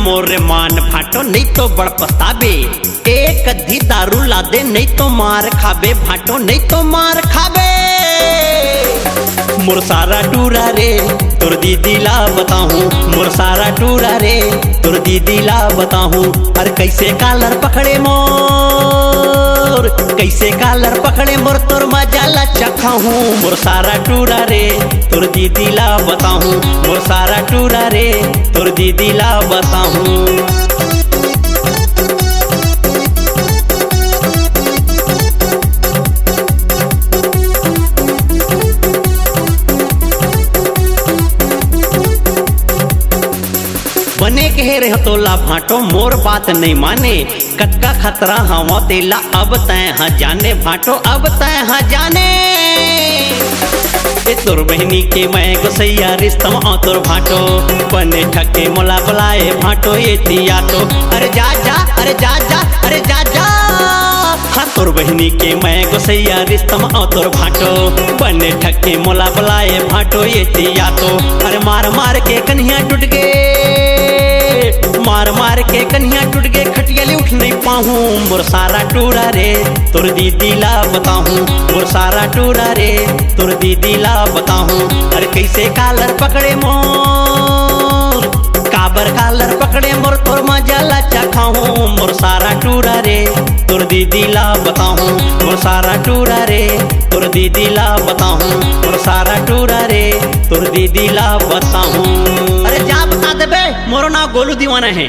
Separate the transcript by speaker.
Speaker 1: मोरे मान फाटो नहीं तो बड़ पछताबे। एक अद्धी दारू ला दे नहीं तो मार खाबे भाटो नहीं तो मार खाबे। मोर सारा टूरा रे तोर दीदी ला बताहूँ, मोर सारा टूरा रे तोर दीदी ला बताहूँ। अरे कैसे कालर पकड़े मोर, कैसे कालर पकड़े मोर तोर मजा ला चखाहूँ। मोर सारा टूरा रे तोर दीदी ला बताहूँ, मोर सारा टूरा रे तोर दीदी ला बताहूँ। बने कह रहे तोला भाटो मोर बात नहीं माने, कटका खतरा हवा तेला अब तय हाँ जाने भाटो अब तय हाँ जाने। ए तोर बहनी के मैं गोसैया रिश्तम आ तोर भाटो, बने ठके मोला बुलाए भाटो ये दिया तो। अरे जा जा अरे जा जा अरे जा जा। हाँ तोर बहनी के मैं गोसैया रिश्तम आ तोर भाटो, बने ठके मोला बुलाए भाटो ये दिया तो। अरे मार मार के कन्हिया टूट गए, मार मार के कन्हिया टूट गए खटियाली उठ नहीं पाऊँ। मोर सारा टूरा रे तोर दीदी ला बताहूँ, मोर सारा टूरा रे तोर दीदी ला बताहूँ। अरे कैसे कालर पकड़े मोर, काबर कालर पकड़े मोर तोर मजा ला चखाहूँ। मोर सारा टूरा रे तोर दीदी ला बताहूँ, मोर सारा टूरा रे तोर दीदी ला बताहूँ, मोर सारा टूरा रे तोर दीदी ला बताहूँ। अरे जा बता दे बे, मोरो नाम गोलू दीवाना है।